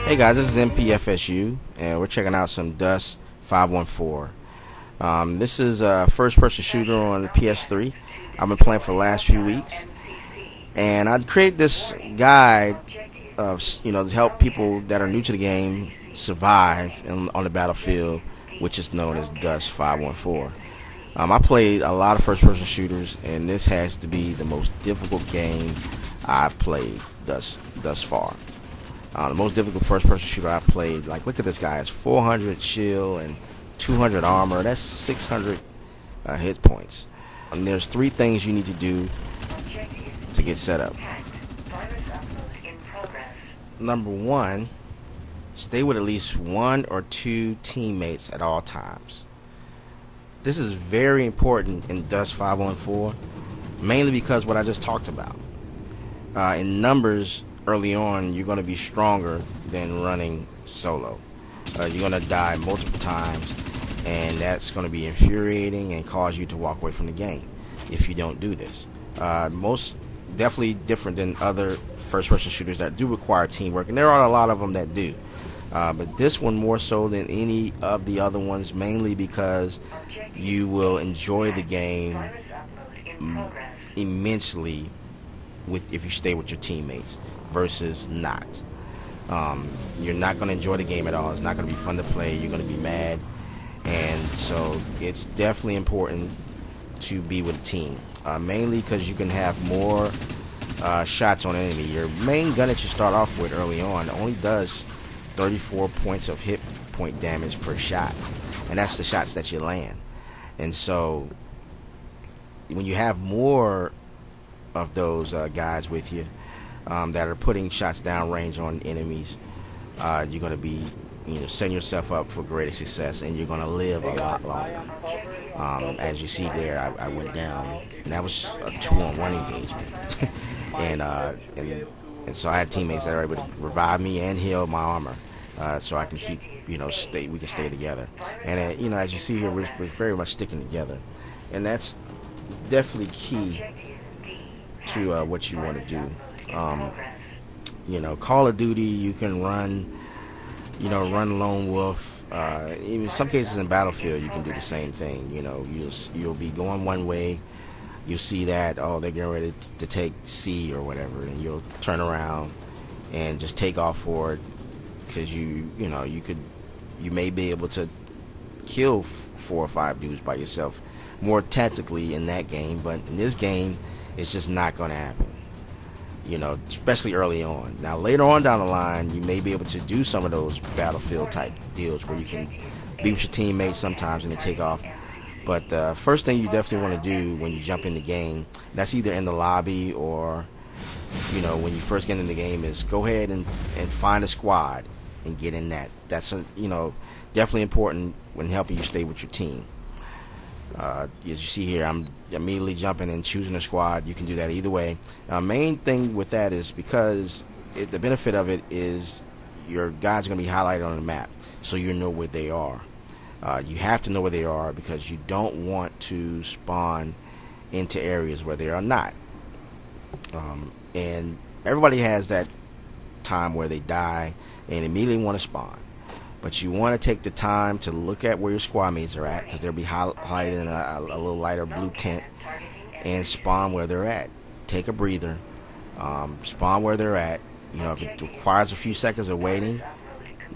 Hey guys, this is MPFSU, and we're checking out some Dust 514. This is a first-person shooter on the PS3. I've been playing for the last few weeks, and I created this guide of to help people that are new to the game survive on the battlefield, which is known as Dust 514. I played a lot of first-person shooters, and this has to be the most difficult game I've played thus far. The most difficult first-person shooter I've played. Like, look at this guy. It's 400 shield and 200 armor. That's 600 hit points. And there's 3 things you need to do to get set up. Number 1, stay with at least 1 or 2 teammates at all times. This is very important in Dust 514, mainly because what I just talked about. In numbers, early on, you're going to be stronger than running solo. You're going to die multiple times, and that's going to be infuriating and cause you to walk away from the game if you don't do this. Most definitely different than other first-person shooters that do require teamwork, and there are a lot of them that do. But this one more so than any of the other ones, mainly because you will enjoy the game immensely if you stay with your teammates versus not. You're not going to enjoy the game at all. It's not going to be fun to play. You're going to be mad, and so it's definitely important to be with a team, mainly because you can have more shots on an enemy. Your main gun that you start off with early on only does 34 points of hit point damage per shot, and that's the shots that you land. And so when you have more of those guys with you that are putting shots down range on enemies, you're going to be setting yourself up for greater success, and you're going to live a lot longer. As you see there, I went down, and that was a 2-on-1 engagement. and so I had teammates that were able to revive me and heal my armor, so I can keep we can stay together. And as you see here, we're very much sticking together, and that's definitely key to what you want to do. Call of Duty, you can run lone wolf. Even in some cases in Battlefield, you can do the same thing. You'll be going one way, you'll see that they're getting ready to take C or whatever, and you'll turn around and just take off for it, because you may be able to kill 4 or 5 dudes by yourself more tactically in that game, but in this game it's just not going to happen. Especially early on. Now, later on down the line, you may be able to do some of those Battlefield type deals where you can be with your teammates sometimes and then take off. But the first thing you definitely want to do when you jump in the game, that's either in the lobby or when you first get in the game, is go ahead and find a squad and get in that. That's definitely important when helping you stay with your team. As you see here, I'm immediately jumping and choosing a squad. You can do that either way. Main thing with that is because the benefit of it is your guys are going to be highlighted on the map, so you know where they are. You have to know where they are because you don't want to spawn into areas where they are not. And everybody has that time where they die and immediately want to spawn. But you want to take the time to look at where your squad mates are at, because they'll be highlighted in a little lighter blue tint, and spawn where they're at. Take a breather, spawn where they're at. If it requires a few seconds of waiting,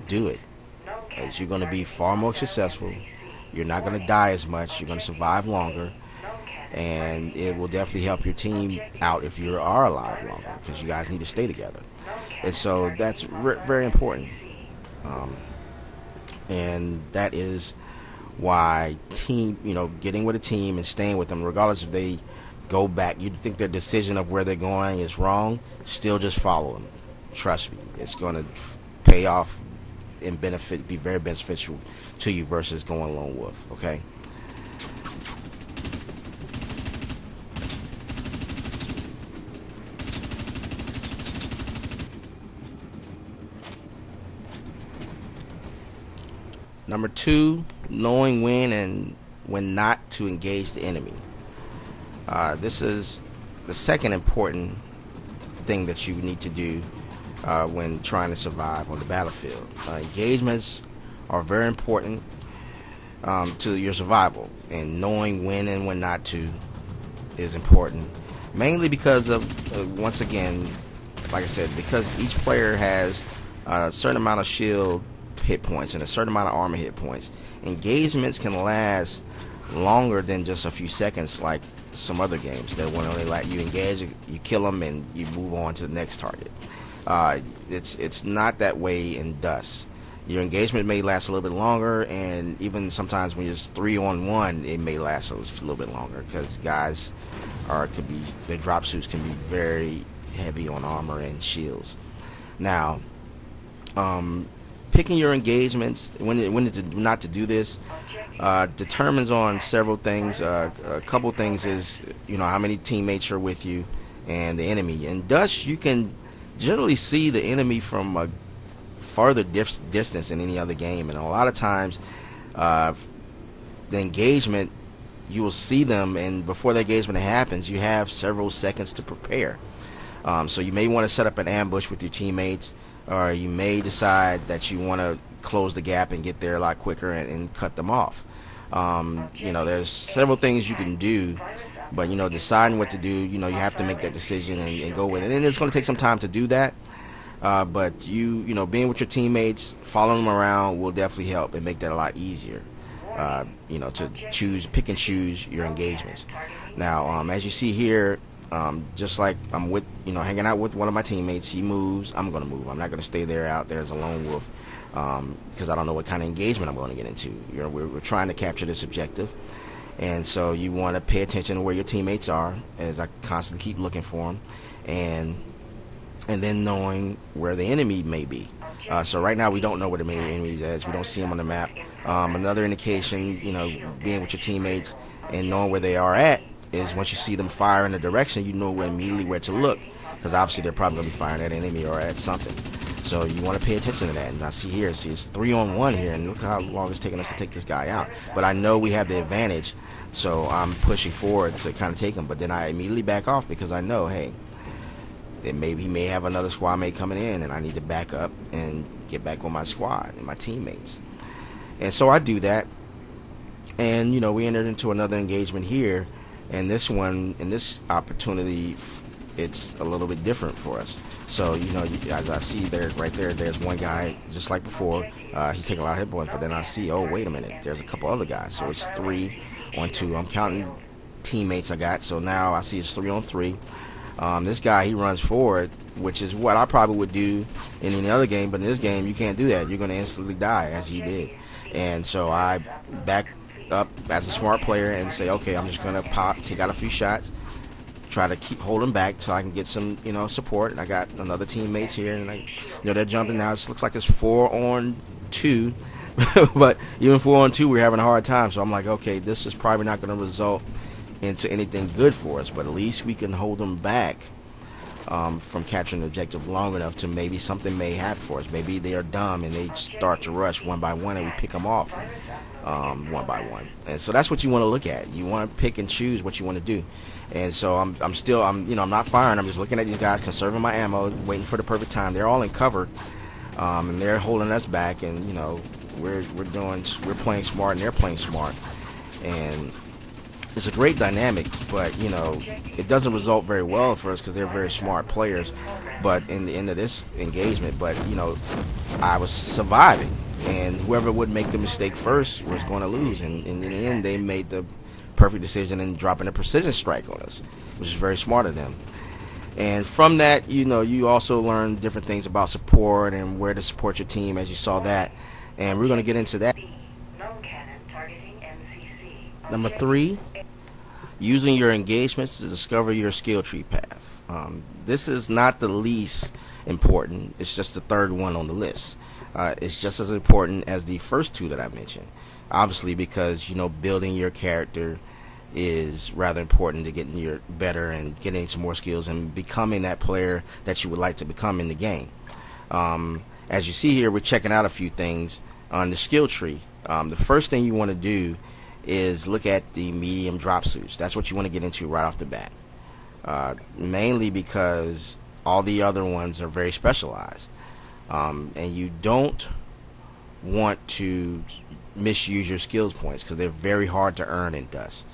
do it, as you're going to be far more successful. You're not going to die as much. You're going to survive longer, and it will definitely help your team out if you are alive longer, because you guys need to stay together. And so that's very important. And that is why getting with a team and staying with them, regardless if they go back, you think their decision of where they're going is wrong, still just follow them. Trust me, it's going to pay off and be very beneficial to you versus going lone wolf. Okay. Number 2, knowing when and when not to engage the enemy. This is the second important thing that you need to do when trying to survive on the battlefield. Engagements are very important to your survival, and knowing when and when not to is important, mainly because of once again, like I said, because each player has a certain amount of shield hit points and a certain amount of armor hit points. Engagements can last longer than just a few seconds, like some other games that when only like you engage, you kill them, and you move on to the next target. It's not that way in Dust. Your engagement may last a little bit longer, and even sometimes when it's 3-on-1, it may last a little bit longer because guys their drop suits can be very heavy on armor and shields. Now, picking your engagements when not to do this determines on several things. A couple things is how many teammates are with you and the enemy. In Dust, you can generally see the enemy from a farther distance than any other game, and a lot of times the engagement, you will see them, and before the engagement happens you have several seconds to prepare. So you may want to set up an ambush with your teammates, or you may decide that you want to close the gap and get there a lot quicker and cut them off. There's several things you can do, but deciding what to do, you have to make that decision and go with it, and it's going to take some time to do that. But being with your teammates, following them around will definitely help and make that a lot easier. To pick and choose your engagements. Now, as you see here, just like I'm with, hanging out with one of my teammates, he moves, I'm going to move. I'm not going to stay there out there as a lone wolf because I don't know what kind of engagement I'm going to get into. We're trying to capture this objective, and so you want to pay attention to where your teammates are, as I constantly keep looking for them, and then knowing where the enemy may be. So right now we don't know where the many enemies is. We don't see them on the map. Another indication, being with your teammates and knowing where they are at, is once you see them fire in a direction, you know immediately where to look, because obviously they're probably going to be firing at an enemy or at something. So you want to pay attention to that. And I see it's 3-on-1 here, and look how long it's taking us to take this guy out. But I know we have the advantage, so I'm pushing forward to kind of take him. But then I immediately back off because I know, hey, he may have another squad mate coming in, and I need to back up and get back on my squad and my teammates. And so I do that, and we entered into another engagement here, and this opportunity, it's a little bit different for us. So as I see there's one guy just like before. He's taking a lot of hit points, but then I see, oh wait a minute, there's a couple other guys. So it's 3-on-2. I'm counting teammates I got. So now I see it's 3-on-3. This guy, he runs forward, which is what I probably would do in any other game, but in this game you can't do that. You're going to instantly die, as he did. And so I back up as a smart player and say, okay, I'm just going to take out a few shots, try to keep holding back so I can get some support. And I got another teammates here, and they're jumping now. It looks like it's 4-on-2, but even 4-on-2 we're having a hard time. So I'm like, okay, this is probably not going to result into anything good for us, but at least we can hold them back from capturing the objective long enough to maybe something may happen for us. Maybe they are dumb and they start to rush one by one, and we pick them off one by one. And so that's what you want to look at. You want to pick and choose what you want to do. And so I'm not firing. I'm just looking at these guys, conserving my ammo, waiting for the perfect time. They're all in cover, and they're holding us back, and we're playing smart and they're playing smart, and it's a great dynamic, but it doesn't result very well for us because they're very smart players. But in the end of this engagement, I was surviving, and whoever would make the mistake first was going to lose. And in the end, they made the perfect decision in dropping a precision strike on us, which is very smart of them. And from that, you also learn different things about support and where to support your team, as you saw that. And we're going to get into that. Number 3, using your engagements to discover your skill tree path. This is not the least important. It's just the third one on the list. It's just as important as the first 2 that I mentioned. Obviously, because building your character is rather important to getting better and getting some more skills and becoming that player that you would like to become in the game. As you see here, we're checking out a few things on the skill tree. The first thing you want to do is look at the medium drop suits. That's what you want to get into right off the bat. Mainly because All the other ones are very specialized, and you don't want to misuse your skills points because they're very hard to earn in Dust.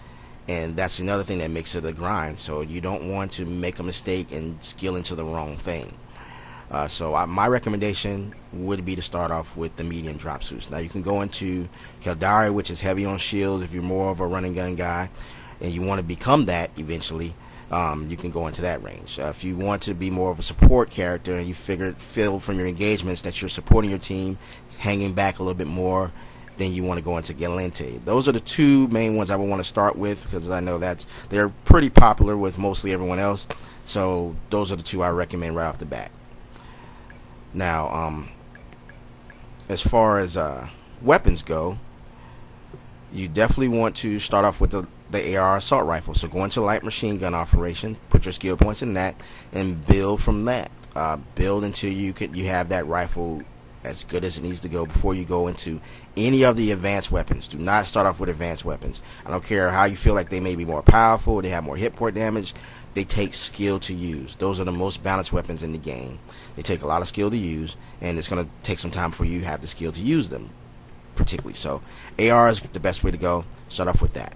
And that's another thing that makes it a grind. So you don't want to make a mistake and skill into the wrong thing. My recommendation would be to start off with the medium drop suits. Now you can go into Caldari, which is heavy on shields if you're more of a running gun guy and you want to become that eventually. You can go into that range. If you want to be more of a support character and you feel from your engagements that you're supporting your team, hanging back a little bit more, then you want to go into Galente. Those are the two main ones I would want to start with because I know they're pretty popular with mostly everyone else. So those are the two I recommend right off the bat. Now, as far as weapons go, you definitely want to start off with the AR assault rifle. So go into light machine gun operation, put your skill points in that, and build from that. Build until you have that rifle as good as it needs to go before you go into any of the advanced weapons. Do not start off with advanced weapons. I don't care how you feel like they may be more powerful, they have more hit point damage. They take skill to use. Those are the most balanced weapons in the game. They take a lot of skill to use, and it's going to take some time before you have the skill to use them, particularly. So AR is the best way to go. Start off with that.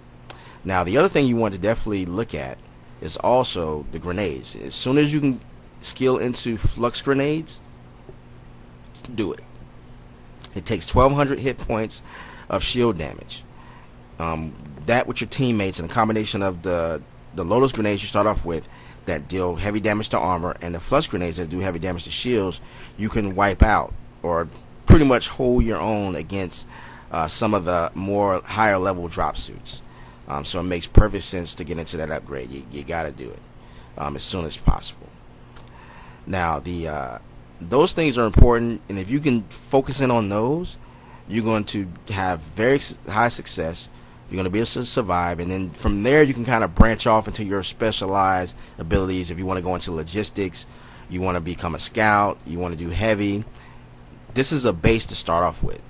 Now, the other thing you want to definitely look at is also the grenades. As soon as you can skill into flux grenades, do it. It takes 1,200 hit points of shield damage. That with your teammates and a combination of the Lotus grenades you start off with that deal heavy damage to armor and the flux grenades that do heavy damage to shields, you can wipe out or pretty much hold your own against some of the more higher level drop suits. So it makes perfect sense to get into that upgrade. You got to do it as soon as possible. Now, those things are important, and if you can focus in on those, you're going to have very high success. You're going to be able to survive, and then from there you can kind of branch off into your specialized abilities. If you want to go into logistics, you want to become a scout, you want to do heavy, this is a base to start off with.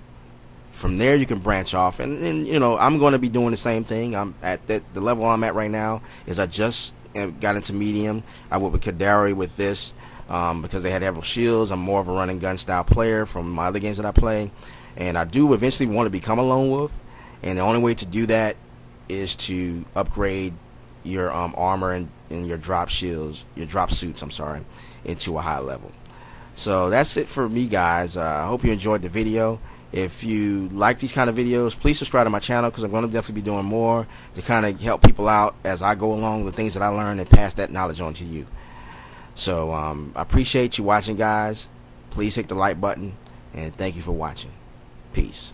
From there you can branch off, and you know, I'm going to be doing the same thing. I'm at the level I'm at right now is I just got into medium. I went with Kadari with this because they had several shields. I'm more of a running gun style player from my other games that I play, and I do eventually want to become a lone wolf, and the only way to do that is to upgrade your armor and your drop shields, your drop suits, I'm sorry, into a high level. So that's it for me, guys. I hope you enjoyed the video. If you like these kind of videos, please subscribe to my channel because I'm going to definitely be doing more to kind of help people out as I go along with things that I learn and pass that knowledge on to you. So I appreciate you watching, guys. Please hit the like button, and thank you for watching. Peace.